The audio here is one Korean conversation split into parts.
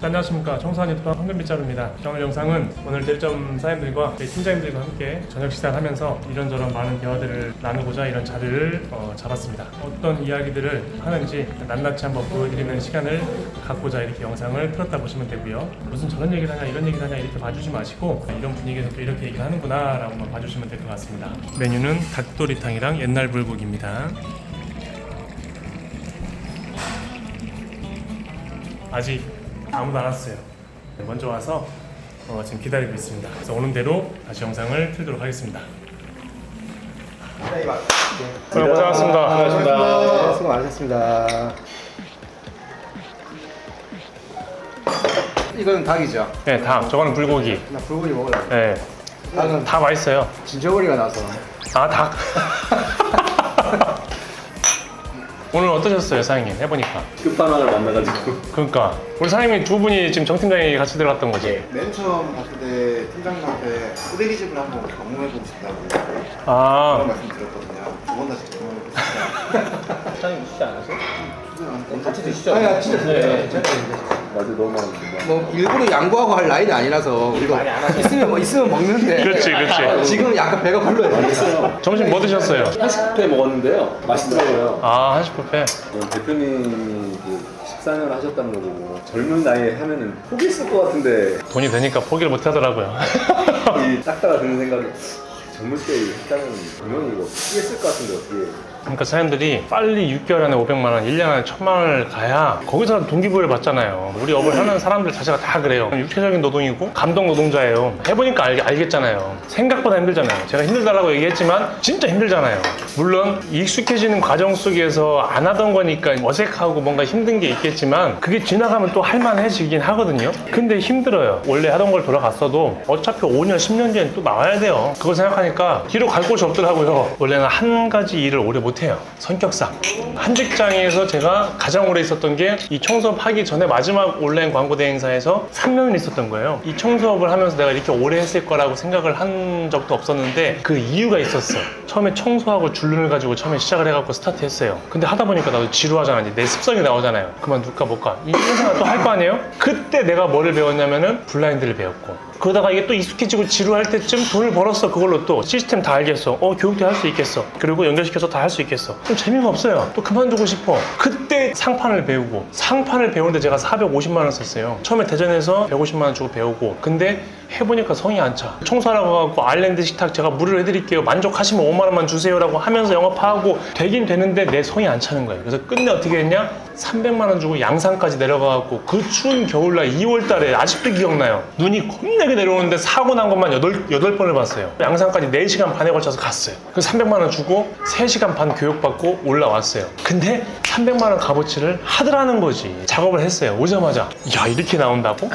안녕하십니까, 청소한 유튜버 황금빗자루입니다. 오늘 영상은 오늘 대리점 사장님들과 팀장님들과 함께 저녁 식사를 하면서 이런저런 많은 대화들을 나누고자 이런 자리를 잡았습니다. 어떤 이야기들을 하는지 낱낱이 한번 보여드리는 시간을 갖고자 이렇게 영상을 틀었다 보시면 되고요. 무슨 저런 얘기를 하냐 이런 얘기를 하냐 이렇게 봐주지 마시고 이런 분위기에서 또 이렇게 얘기를 하는구나 라고 봐주시면 될 것 같습니다. 메뉴는 닭도리탕이랑 옛날 불고기입니다. 아직 아무도 안 왔어요. 먼저 와서 지금 기다리고 있습니다. 그래서 오는 대로 다시 영상을 틀도록 하겠습니다. 네, 고생하셨습니다. 고생하셨습니다. 수고 많으셨습니다. 이건 닭이죠? 네, 닭. 저거는 불고기. 나 불고기 먹으려고. 네, 닭은 다 맛있어요. 진저고리가 나서. 아, 닭. 오늘 어떠셨어요, 사장님? 해보니까. 끝판왕을 만나가지고. 그러니까 우리 사장님이 두 분이 지금 정 팀장이 같이 들어갔던 거지? 맨 처음 갔을 때 팀장님한테 쓰레기집을 한번 경험해보고 싶다고 그런 아, 말씀 드렸거든요. 두 번 다시 경험해보고 싶다. 사장님 드시지 않으세요? 같이 드시죠? 아니, 진짜. 네. 나도 너무 많은데. 뭐, 일부러 양보하고 할 나이는 아니라서. 이거 있으면 먹는데. 그렇지. 지금 약간 배가 불러요. 맛있어요. 점심 뭐 드셨어요? 한식뷔페 먹었는데요. 맛있더라고요. 아, 한식 뷔페. 대표님이 그 식사를 하셨다는 거 보고 젊은 나이에 하면은 포기했을 것 같은데 돈이 되니까 포기를 못 하더라고요. 이 딱따라 드는 생각이 젊을 때 했다면 분명히 이거 포기했을 것 같은데 어떻게. 그러니까 사람들이 빨리 6개월 안에 500만 원, 1년 안에 1000만 원을 가야 거기서 동기부여를 받잖아요. 우리 업을 하는 사람들 자체가 다 그래요. 육체적인 노동이고 감동 노동자예요. 해보니까 알겠잖아요. 생각보다 힘들잖아요. 제가 힘들다라고 얘기했지만 진짜 힘들잖아요. 물론 익숙해지는 과정 속에서 안 하던 거니까 어색하고 뭔가 힘든 게 있겠지만 그게 지나가면 또 할만해지긴 하거든요. 근데 힘들어요. 원래 하던 걸 돌아갔어도 어차피 5년, 10년 뒤엔 또 나와야 돼요. 그거 생각하니까 뒤로 갈 곳이 없더라고요. 원래는 한 가지 일을 오래 못해요. 성격상. 한 직장에서 제가 가장 오래 있었던 게 이 청소업하기 전에 마지막 온라인 광고 대행사에서 3년을 있었던 거예요. 이 청소업을 하면서 내가 이렇게 오래 했을 거라고 생각을 한 적도 없었는데 그 이유가 있었어. 처음에 청소하고 줄눈을 가지고 처음에 시작을 해갖고 스타트했어요. 근데 하다 보니까 나도 지루하잖아. 이제 내 습성이 나오잖아요. 그만둘까 볼까. 이 생각 또 할 거 아니에요? 그때 내가 뭐를 배웠냐면은 블라인드를 배웠고, 그러다가 이게 또 익숙해지고 지루할 때쯤 돈을 벌었어. 그걸로 또 시스템 다 알겠어. 교육도 할 수 있겠어. 그리고 연결시켜서 다 할 수 있겠어. 좀 재미가 없어요. 또 그만두고 싶어. 그때 상판을 배우고, 상판을 배우는데 제가 450만 원 썼어요. 처음에 대전에서 150만 원 주고 배우고, 근데 해보니까 성이 안 차. 청소하라고 하고 아일랜드 식탁 제가 무료로 해드릴게요. 만족하시면 5만 원만 주세요라고 하면서 영업하고 되긴 되는데 내 성이 안 차는 거예요. 그래서 끝내 어떻게 했냐? 300만 원 주고 양산까지 내려가갖고 그 추운 겨울날 2월 달에 아직도 기억나요. 눈이 겁나게 내려오는데 사고 난 것만 8번을 봤어요. 양산까지 4시간 반에 걸쳐서 갔어요. 그래서 300만 원 주고 3시간 반 교육받고 올라왔어요. 근데 300만 원 값어치를 하더라는 거지. 작업을 했어요. 오자마자 야, 이렇게 나온다고?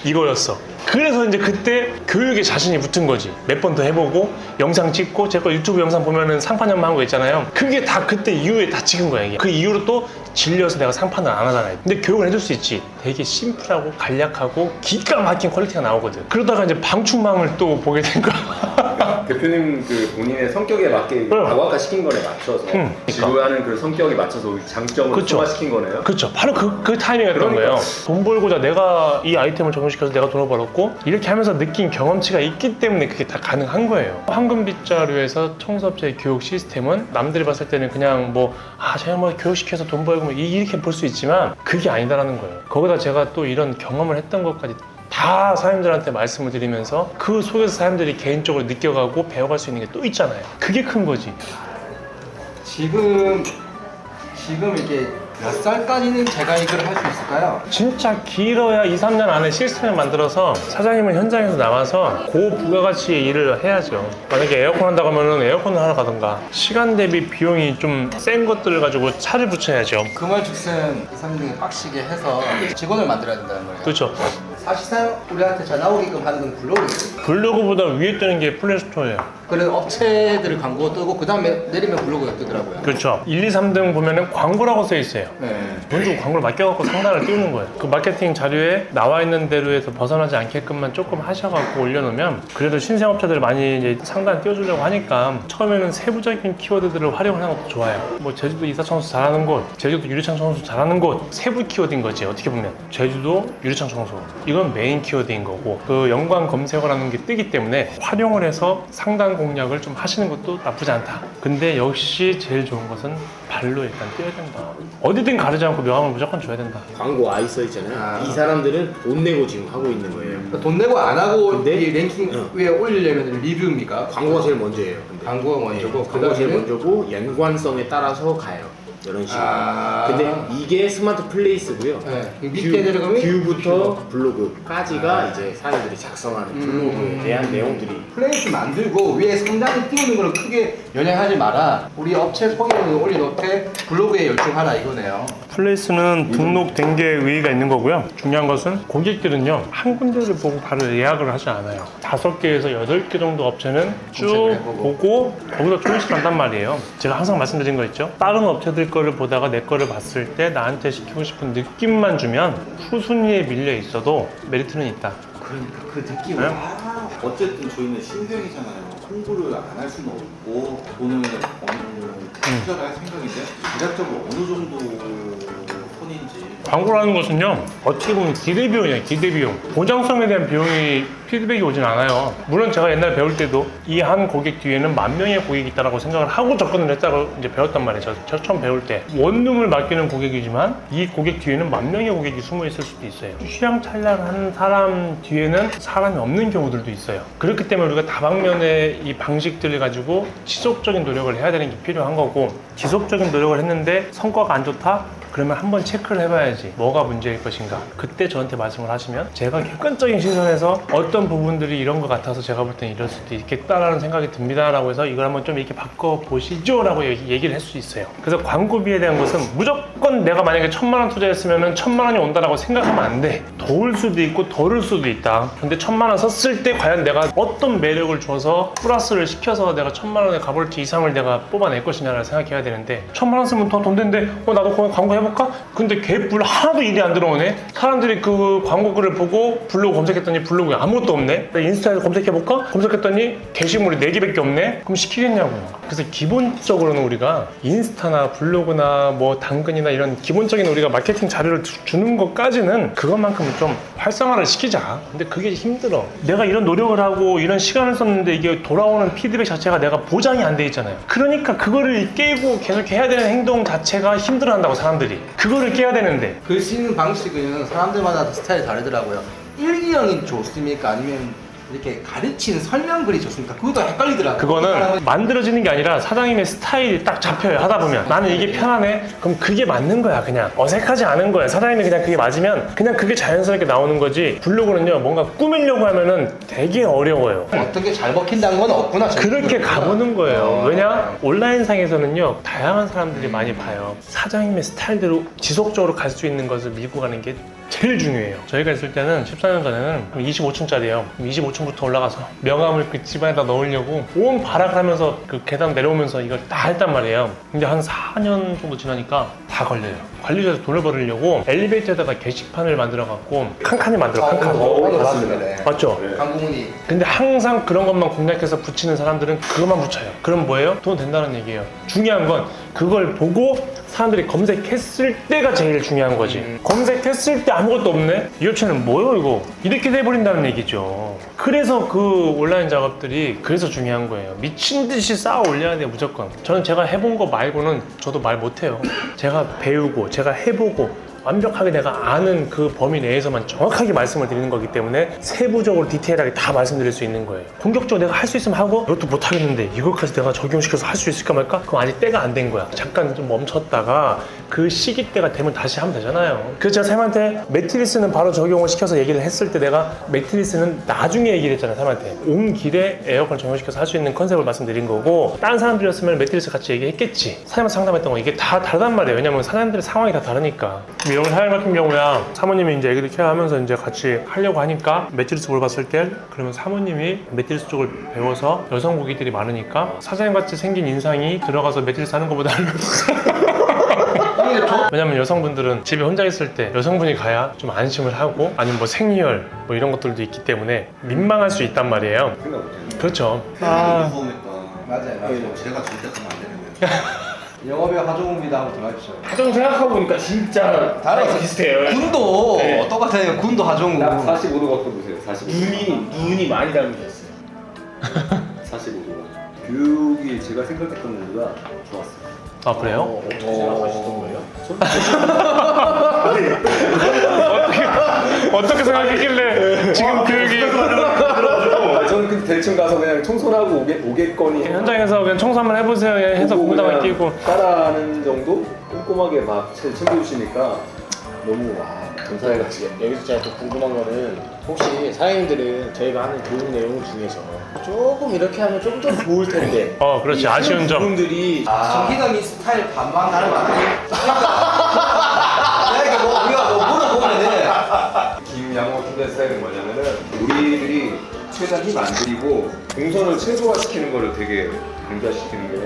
이거였어. 그래서 이제 그때 교육에 자신이 붙은 거지. 몇 번 더 해보고 영상 찍고, 제 거 유튜브 영상 보면은 상판 연마한 거 있잖아요. 그게 다 그때 이후에 다 찍은 거야. 이게. 그 이후로 또 질려서 내가 상판을 안 하잖아요. 근데 교육을 해줄 수 있지. 되게 심플하고 간략하고 기가 막힌 퀄리티가 나오거든. 그러다가 이제 방충망을 또 보게 된 거야. 대표님 그 본인의 성격에 맞게 다각화 시킨 거에 맞춰서 지구하는 그 성격에 맞춰서 장점을 그쵸. 소화시킨 거네요. 그렇죠. 바로 그 타이밍이었던 거예요. 돈 벌고자 내가 이 아이템을 적용시켜서 내가 돈을 벌었고, 이렇게 하면서 느낀 경험치가 있기 때문에 그게 다 가능한 거예요. 황금빗자루에서 청소업체 교육 시스템은 남들이 봤을 때는 그냥 제가 교육시켜서 돈 벌고 이렇게 볼 수 있지만 그게 아니다라는 거예요. 거기다 제가 또 이런 경험을 했던 것까지 다 사람들한테 말씀을 드리면서 그 속에서 사람들이 개인적으로 느껴가고 배워갈 수 있는 게 또 있잖아요. 그게 큰 거지. 지금 이게 몇 살까지는 제가 이걸 할 수 있을까요? 진짜 길어야 2, 3년 안에 시스템을 만들어서 사장님은 현장에서 나와서 고부가가치의 일을 해야죠. 만약에 에어컨 한다고 하면 에어컨을 하러 가던가, 시간 대비 비용이 좀 센 것들을 가지고 차를 붙여야죠. 그 말즉슨 이상중에 빡시게 해서 직원을 만들어야 된다는 거예요. 그렇죠. 사실상 우리한테 전화 오게끔 하는 건 블로그예요. 블로그보다 위에 뜨는 게 플레이스토어예요. 그런 업체들 광고 뜨고 그 다음에 내리면 블로그가 뜨더라고요. 그렇죠. 1, 2, 3등 보면은 광고라고 써 있어요. 네. 돈 주고 광고를 맡겨갖고 상단을 띄우는 거예요. 그 마케팅 자료에 나와 있는 대로에서 벗어나지 않게끔만 조금 하셔갖고 올려놓으면 그래도 신생업체들 많이 이제 상단 띄워주려고 하니까 처음에는 세부적인 키워드들을 활용하는 것도 좋아요. 뭐 제주도 이사청소 잘하는 곳, 제주도 유리창 청소 잘하는 곳, 세부 키워드인 거지 어떻게 보면. 제주도 유리창 청소 이건 메인 키워드인 거고 그 연관 검색어라는 게 뜨기 때문에 활용을 해서 상단 공략을 좀 하시는 것도 나쁘지 않다. 근데 역시 제일 좋은 것은 발로 일단 뛰어야 된다. 어디든 가르지 않고 명함을 무조건 줘야 된다. 광고 아이 써 있잖아요. 아. 이 사람들은 돈 내고 지금 하고 있는 거예요. 그러니까 돈 내고 안 하고 근데? 이 랭킹 위에 올리려면 리뷰입니까? 광고가 제일 먼저예요. 근데. 광고가 먼저고 광고가 제일 그다음에 먼저고 연관성에 따라서 가요. 이런 식으로. 아. 근데 이게 스마트 플레이스고요. 네. 밑에 내려가면 뷰부터 블로그까지가 이제 사람들이 작성하는 블로그에 대한 내용들이 플레이스 만들고 위에 상단에 띄우는 걸 크게 연연하지 마라. 우리 업체 성향을 올려놓되 블로그에 열중하라 이거네요. 플레이스는 등록된 게 의의가 있는 거고요. 중요한 것은 고객들은요 한 군데를 보고 바로 예약을 하지 않아요. 5개에서 8개 정도 업체는 쭉 검색을 해보고. 보고 거기서 조금씩 한단 말이에요. 제가 항상 말씀드린 거 있죠. 다른 업체들 거를 보다가 내 거를 봤을 때 나한테 시키고 싶은 느낌만 주면 후순위에 밀려 있어도 메리트는 있다. 그러니까 그 느낌. 네? 어쨌든 저희는 신생이잖아요. 홍보를 안 할 수는 없고 돈을 어느 정도 투자를 할 생각인데 제작적으로 어느 정도 손인지. 광고라는 것은요 어떻게 보면 기대비용이에요. 기대비용. 보장성에 대한 비용이 피드백이 오진 않아요. 물론 제가 옛날 배울 때도 이 한 고객 뒤에는 10,000명의 고객이 있다고 생각을 하고 접근을 했다고 이제 배웠단 말이에요. 저 처음 배울 때 원룸을 맡기는 고객이지만 이 고객 뒤에는 10,000명의 고객이 숨어 있을 수도 있어요. 취향찬란한 사람 뒤에는 사람이 없는 경우들도 있어요. 그렇기 때문에 우리가 다방면의 이 방식들을 가지고 지속적인 노력을 해야 되는 게 필요한 거고 지속적인 노력을 했는데 성과가 안 좋다? 그러면 한번 체크를 해봐야지 뭐가 문제일 것인가. 그때 저한테 말씀을 하시면 제가 객관적인 시선에서 어떤 부분들이 이런 것 같아서 제가 볼 때는 이럴 수도 있겠다라는 생각이 듭니다 라고 해서 이걸 한번 좀 이렇게 바꿔보시죠 라고 얘기를 할 수 있어요. 그래서 광고비에 대한 것은 무조건 내가 만약에 1,000만 원 투자했으면 1,000만 원이 온다라고 생각하면 안 돼. 더 올 수도 있고 덜 올 수도 있다. 근데 1,000만 원 썼을 때 과연 내가 어떤 매력을 줘서 플러스를 시켜서 내가 1,000만 원의 값어치 이상을 내가 뽑아낼 것이냐를 생각해야 되는데 1,000만 원 쓰면 더 돈 된대. 나도 광고 해볼까? 근데 개뿔 하나도 일이 안 들어오네. 사람들이 그 광고 글을 보고 블로그 검색했더니 블로그에 아무것도 없네. 인스타에서 검색해볼까? 검색했더니 게시물이 4개밖에 없네. 그럼 시키겠냐고요. 그래서 기본적으로는 우리가 인스타나 블로그나 뭐 당근이나 이런 기본적인 우리가 마케팅 자료를 주는 것까지는 그것만큼은 좀 활성화를 시키자. 근데 그게 힘들어. 내가 이런 노력을 하고 이런 시간을 썼는데 이게 돌아오는 피드백 자체가 내가 보장이 안 돼 있잖아요. 그러니까 그거를 깨고 계속 해야 되는 행동 자체가 힘들어한다고 사람들이. 그거를 깨야 되는데 글 쓰는 방식은 사람들마다 스타일이 다르더라고요. 일기형이 좋습니까? 아니면 이렇게 가르치는 설명글이 좋습니까? 그것도 헷갈리더라고요. 그거는 만들어지는 게 아니라 사장님의 스타일이 딱 잡혀요. 하다 보면 나는 이게 편하네? 그럼 그게 맞는 거야. 그냥 어색하지 않은 거야. 사장님이 그냥 그게 맞으면 그냥 그게 자연스럽게 나오는 거지. 블로그는요 뭔가 꾸미려고 하면은 되게 어려워요. 어떤 게 잘 먹힌다는 건 없구나. 그렇게 가보는 거예요. 왜냐? 온라인상에서는요 다양한 사람들이 많이 봐요. 사장님의 스타일대로 지속적으로 갈 수 있는 것을 밀고 가는 게 제일 중요해요. 저희가 있을 때는 14년 전에는 25층짜리예요. 25층부터 올라가서 명함을 그 집안에다 넣으려고 온 발악을 하면서 그 계단 내려오면서 이걸 다 했단 말이에요. 근데 한 4년 정도 지나니까 다 걸려요. 관리자에서 돈을 벌으려고 엘리베이터에다가 게시판을 만들어갖고 칸칸이 만들어. 칸칸. 맞습니다. 맞죠? 광고문이 근데 항상 그런 것만 공략해서 붙이는 사람들은 그것만 붙여요. 그럼 뭐예요? 돈 된다는 얘기예요. 중요한 건 그걸 보고 사람들이 검색했을 때가 제일 중요한 거지. 검색했을 때 아무것도 없네? 이 업체는 뭐예요 이거? 이렇게 돼버린다는 얘기죠. 그래서 그 온라인 작업들이 그래서 중요한 거예요. 미친 듯이 쌓아 올려야 돼요 무조건. 저는 제가 해본 거 말고는 저도 말 못해요. 제가 배우고 제가 해보고 완벽하게 내가 아는 그 범위 내에서만 정확하게 말씀을 드리는 거기 때문에 세부적으로 디테일하게 다 말씀드릴 수 있는 거예요. 공격적으로 내가 할 수 있으면 하고 이것도 못하겠는데 이것까지 내가 적용시켜서 할 수 있을까 말까? 그럼 아직 때가 안 된 거야. 잠깐 좀 멈췄다가 그 시기 때가 되면 다시 하면 되잖아요. 그래서 제가 샘한테 매트리스는 바로 적용을 시켜서 얘기를 했을 때 내가 매트리스는 나중에 얘기를 했잖아요. 샘한테 온 길에 에어컨 적용시켜서 할 수 있는 컨셉을 말씀드린 거고 다른 사람들이었으면 매트리스 같이 얘기했겠지. 사장님한테 상담했던 거 이게 다 다르단 말이에요. 왜냐면 사장님들의 상황이 다 다르니까. 이런 사연 같은 경우야 사모님이 이제 애기들 케어하면서 이제 같이 하려고 하니까 매트리스 보러 봤을 때 그러면 사모님이 매트리스 쪽을 배워서 여성 고객들이 많으니까 사장님같이 생긴 인상이 들어가서 매트리스 하는 것보다 왜냐면 여성분들은 집에 혼자 있을 때 여성분이 가야 좀 안심을 하고 아니면 뭐 생리열 뭐 이런 것들도 있기 때문에 민망할 수 있단 말이에요. 생각 못했는데. 그렇죠. 아... 무서우니까 맞아요. 제가 절대 가면 안 되는데 영업용 하종비도 한번 들어가십시오. 하정 생각하고 보니까 진짜 다르죠. 비슷해요. 군도 네. 똑같아요. 군도 하종우. 딱 45도 각도 보세요. 45도. 눈이 많이 닮으셨어요. 45도가. 교육이 제가 생각했던 것보다 좋았어요. 아 그래요? 어떻게 생각하시던 거예요? 어떻게 생각했길래 지금 교육이 저는 그 대충 가서 그냥 청소하고 오겠거니 현장에서 그냥 청소 한번 해보세요 해서 보고 공장을 그냥 끼고 따라하는 정도? 꼼꼼하게 막 챙겨주시니까 너무 감사해가지고. 여기서 제가 또 궁금한 거는 혹시 사장님들은 저희가 하는 교육 내용 중에서 조금 이렇게 하면 좀 더 좋을 텐데 그렇지. 아쉬운 점. 부분들이 정기감이 스타일 반반 다른 거 아니에요? 내가 이렇게 뭐 우리가 뭐 물어보면은 김양호 중대 스타일은 뭐냐면은 우리들이 최대한 힘 안 들이고 동선을 최소화시키는 거를 되게 강조시키는 게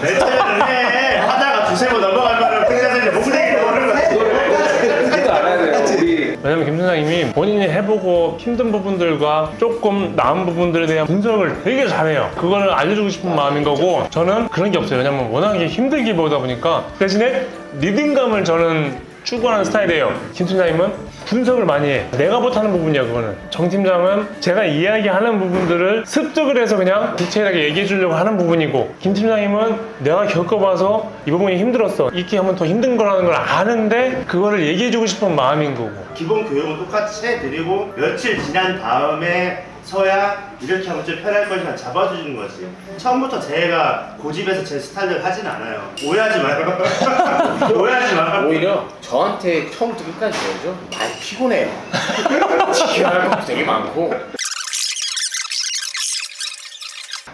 내 차례는 해 하다가 두세 번 넘어가면은 회사장님 목소리를 모르는 거야. 그거 알아야 돼요. 우리 왜냐면 김 선생님이 본인이 해보고 힘든 부분들과 조금 나은 부분들에 대한 분석을 되게 잘해요. 그거를 알려주고 싶은 마음인 거고 저는 그런 게 없어요. 왜냐면 워낙에 힘들게 보다 보니까 대신에 리듬감을 저는 추구하는 스타일이에요. 김 팀장님은 분석을 많이 해. 내가 못하는 부분이야 그거는. 정 팀장은 제가 이야기하는 부분들을 습득을 해서 그냥 디테일하게 얘기해 주려고 하는 부분이고 김 팀장님은 내가 겪어봐서 이 부분이 힘들었어. 이렇게 하면 더 힘든 거라는 걸 아는데 그거를 얘기해 주고 싶은 마음인 거고. 기본 교육은 똑같이 해드리고 며칠 지난 다음에 서야 이렇게 하면 좀 편할 것이라 잡아주는 거지. 처음부터 제가 고집해서 제 스타일을 하진 않아요. 오해하지 마요. 오해하지 마. 오히려 저한테 처음부터 끝까지 배우죠? 많이 피곤해요. 지켜야 할 것도 되게 많고.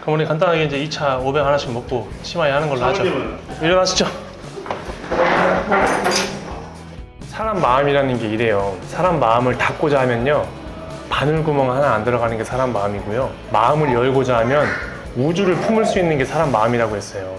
그럼 우리 간단하게 이제 2차 500 하나씩 먹고 심하게 하는 걸로 하죠. 사모님은? 일어나시죠. 사람 마음이라는 게 이래요. 사람 마음을 닫고자 하면요. 바늘구멍 하나 안 들어가는 게 사람 마음이고요. 마음을 열고자 하면 우주를 품을 수 있는 게 사람 마음이라고 했어요.